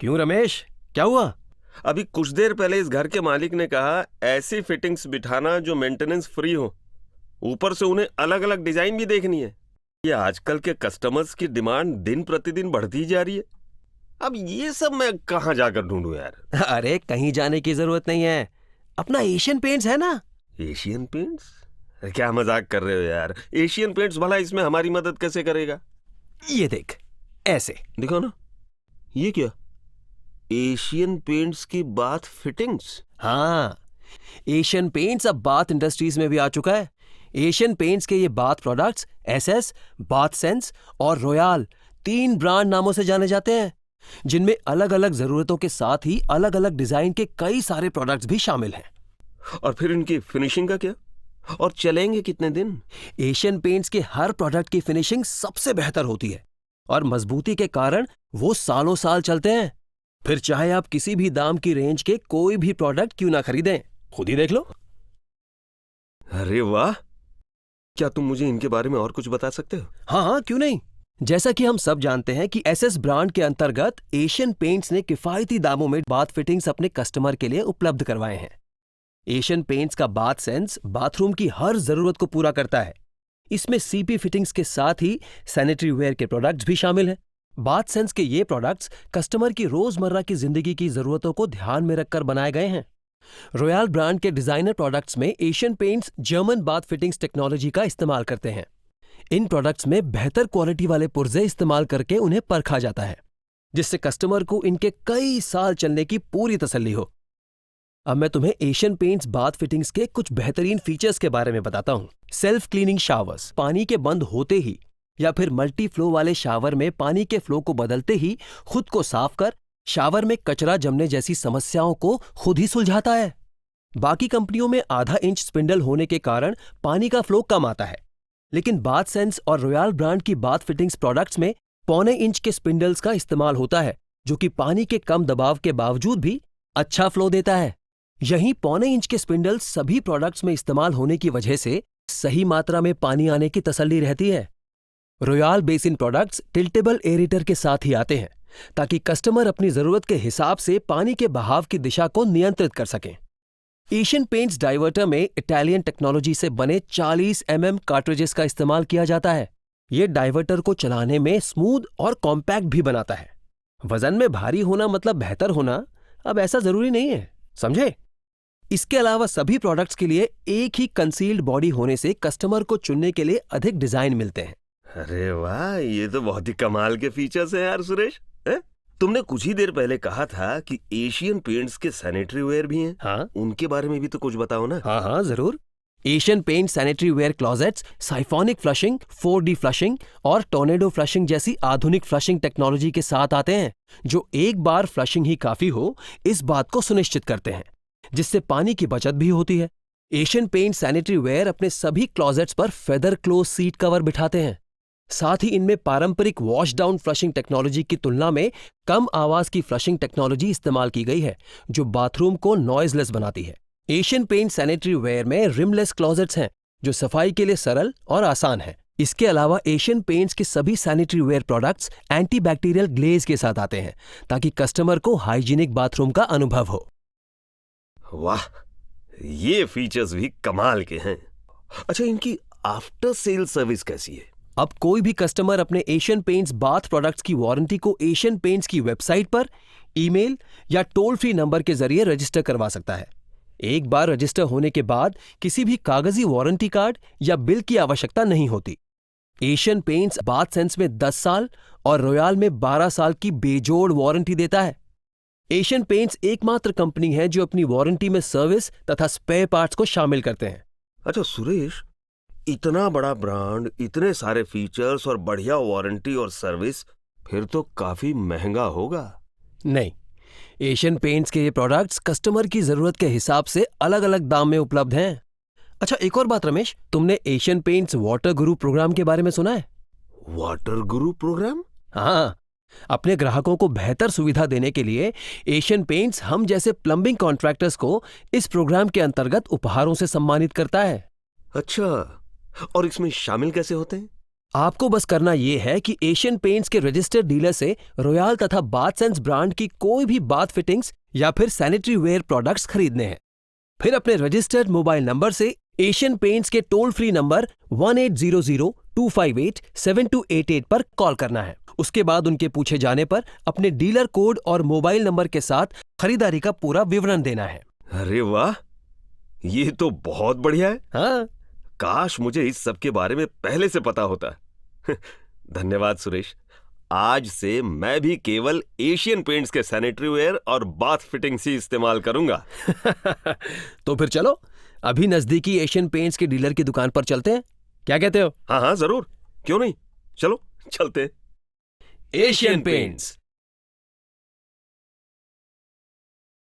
क्यों रमेश, क्या हुआ? अभी कुछ देर पहले इस घर के मालिक ने कहा ऐसी फिटिंग्स बिठाना जो मेंटेनेंस फ्री हो, ऊपर से उन्हें अलग अलग डिजाइन भी देखनी है। ये आजकल के कस्टमर्स की डिमांड दिन प्रतिदिन बढ़ती ही जा रही है। अब ये सब मैं कहाँ जाकर ढूंढूं यार। अरे कहीं जाने की जरूरत नहीं है, अपना एशियन पेंट्स है ना। Asian paints? क्या मजाक कर रहे हो यार। एशियन पेंट्स भला इसमें हमारी मदद कैसे करेगा? ये देख, ऐसे दिखाओ ना। ये क्या? एशियन पेंट्स की बाथ फिटिंग्स? हाँ, एशियन पेंट्स अब बाथ इंडस्ट्रीज में भी आ चुका है। एशियन पेंट्स के ये bath products SS, bath sense और रॉयल 3 ब्रांड नामों से जाने जाते हैं, जिनमें अलग अलग जरूरतों के साथ ही अलग अलग डिजाइन के कई सारे प्रोडक्ट्स भी शामिल हैं। और फिर इनकी फिनिशिंग का क्या? और चलेंगे कितने दिन? एशियन पेंट्स के हर प्रोडक्ट की फिनिशिंग सबसे बेहतर होती है और मजबूती के कारण वो सालों साल चलते हैं। फिर चाहे आप किसी भी दाम की रेंज के कोई भी प्रोडक्ट क्यों ना खरीदें, खुद ही देख लो। अरे वाह, क्या तुम मुझे इनके बारे में और कुछ बता सकते हो? हाँ, क्यों नहीं। जैसा कि हम सब जानते हैं कि एसएस ब्रांड के अंतर्गत एशियन पेंट्स ने किफायती दामों में बाथ फिटिंग्स अपने कस्टमर के लिए उपलब्ध करवाए हैं। एशियन पेंट्स का बाथ सेंस बाथरूम की हर जरूरत को पूरा करता है। इसमें सीपी फिटिंग्स के साथ ही सैनिटरी वेयर के प्रोडक्ट्स भी शामिल हैं। बाथ सेंस के ये प्रोडक्ट्स कस्टमर की रोजमर्रा की जिंदगी की जरूरतों को ध्यान में रखकर बनाए गए हैं। रॉयल ब्रांड के डिजाइनर प्रोडक्ट्स में Asian paints German bath fittings technology का इस्तेमाल करते हैं। इन प्रोडक्ट्स में बेहतर क्वालिटी वाले पुर्जे इस्तेमाल करके उन्हें परखा जाता है, जिससे कस्टमर को इनके कई साल चलने की पूरी तसल्ली हो। अब मैं तुम्हें एशियन पेंट्स बाथ फिटिंग्स के कुछ बेहतरीन फीचर्स के बारे में बताता हूँ। सेल्फ क्लीनिंग शावर्स, पानी के बंद होते ही या फिर मल्टी फ्लो वाले शावर में पानी के फ्लो को बदलते ही खुद को साफ कर शावर में कचरा जमने जैसी समस्याओं को खुद ही सुलझाता है। बाकी कंपनियों में आधा इंच स्पिंडल होने के कारण पानी का फ्लो कम आता है, लेकिन बाथ सेंस और रॉयल ब्रांड की बाथ फिटिंग्स प्रोडक्ट्स में 1.25 इंच के स्पिंडल्स का इस्तेमाल होता है, जो कि पानी के कम दबाव के बावजूद भी अच्छा फ्लो देता है। यहीं 1.25 इंच के स्पिंडल्स सभी प्रोडक्ट्स में इस्तेमाल होने की वजह से सही मात्रा में पानी आने की तसल्ली रहती है। Royal basin products tiltable aerator के साथ ही आते हैं, ताकि कस्टमर अपनी जरूरत के हिसाब से पानी के बहाव की दिशा को नियंत्रित कर सकें। एशियन पेंट्स डाइवर्टर में इटालियन टेक्नोलॉजी से बने 40 mm कार्ट्रिजेस का इस्तेमाल किया जाता है। यह डाइवर्टर को चलाने में स्मूथ और कॉम्पैक्ट भी बनाता है। वजन में भारी होना मतलब बेहतर होना अब ऐसा जरूरी नहीं है, समझे? इसके अलावा सभी प्रोडक्ट्स के लिए एक ही कंसील्ड बॉडी होने से कस्टमर को चुनने के लिए अधिक डिजाइन मिलते हैं। अरे वाह, ये तो बहुत ही कमाल के फीचर्स हैं यार सुरेश। तुमने कुछ ही देर पहले कहा था कि एशियन पेंट्स के सैनिटरी वेयर भी हैं। हाँ, उनके बारे में भी तो कुछ बताओ ना। हाँ जरूर। Asian paint sanitary ware closets siphonic flushing, 4D flushing और टोर्नेडो फ्लशिंग जैसी आधुनिक फ्लशिंग टेक्नोलॉजी के साथ आते हैं, जो एक बार फ्लशिंग ही काफी हो इस बात को सुनिश्चित करते हैं, जिससे पानी की बचत भी होती है। एशियन पेंट सैनिटरी वेयर अपने सभी क्लोजेट्स पर फेदर क्लोज सीट कवर बिठाते हैं। साथ ही इनमें पारंपरिक वॉश डाउन फ्लशिंग टेक्नोलॉजी की तुलना में कम आवाज की फ्लशिंग टेक्नोलॉजी इस्तेमाल की गई है, जो बाथरूम को नॉइजलेस बनाती है। एशियन पेंट सैनिटरी वेयर में रिमलेस क्लोजेट्स हैं, जो सफाई के लिए सरल और आसान है। इसके अलावा एशियन पेंट्स के सभी sanitary ware products antibacterial glaze के साथ आते हैं, ताकि कस्टमर को हाइजीनिक बाथरूम का अनुभव हो। वाह, ये फीचर्स भी कमाल के हैं। अच्छा, इनकी आफ्टर सेल सर्विस कैसी है? अब कोई भी कस्टमर अपने एशियन पेंट्स बाथ प्रोडक्ट्स की वारंटी को एशियन पेंट्स की वेबसाइट पर, ईमेल या टोल फ्री नंबर के जरिए रजिस्टर करवा सकता है। एक बार रजिस्टर होने के बाद किसी भी कागजी वारंटी कार्ड या बिल की आवश्यकता नहीं होती। एशियन पेंट्स बाथ सेंस में 10 साल और रॉयल में 12 साल की बेजोड़ वारंटी देता है। एशियन पेंट्स एकमात्र कंपनी है जो अपनी वारंटी में सर्विस तथा स्पेयर पार्ट्स को शामिल करते हैं। अच्छा सुरेश, इतना बड़ा ब्रांड, इतने सारे फीचर्स और बढ़िया वारंटी और सर्विस, फिर तो काफी महंगा होगा। नहीं, एशियन पेंट्स के ये प्रोडक्ट्स कस्टमर की जरूरत के हिसाब से अलग अलग दाम में उपलब्ध हैं। अच्छा, एक और बात रमेश, तुमने एशियन पेंट्स वाटर गुरु प्रोग्राम के बारे में सुना है? वाटर गुरु प्रोग्राम? हाँ, अपने ग्राहकों को बेहतर सुविधा देने के लिए एशियन पेंट्स हम जैसे प्लम्बिंग कॉन्ट्रैक्टर्स को इस प्रोग्राम के अंतर्गत उपहारों से सम्मानित करता है। अच्छा, और इसमें शामिल कैसे होते हैं? आपको बस करना यह है कि एशियन पेंट्स के रजिस्टर्ड डीलर से रॉयल तथा बाथसेंस ब्रांड की कोई भी बाथ फिटिंग्स या फिर सैनिटरी वेयर प्रोडक्ट्स खरीदने हैं। फिर अपने रजिस्टर्ड मोबाइल नंबर से एशियन पेंट्स के टोल फ्री नंबर 1800-258-7288 पर कॉल करना है। उसके बाद उनके पूछे जाने पर अपने डीलर कोड और मोबाइल नंबर के साथ खरीदारी का पूरा विवरण देना है। अरे वाह, ये तो बहुत बढ़िया है। हाँ, काश मुझे इस सब के बारे में पहले से पता होता। धन्यवाद सुरेश। आज से मैं भी केवल एशियन पेंट्स के सैनिटरी वेयर और बाथ फिटिंग्स ही इस्तेमाल करूंगा। तो फिर चलो अभी नजदीकी एशियन पेंट्स के डीलर की दुकान पर चलते हैं। क्या कहते हो? हाँ हाँ जरूर, क्यों नहीं, चलो चलते हैं। Asian paints.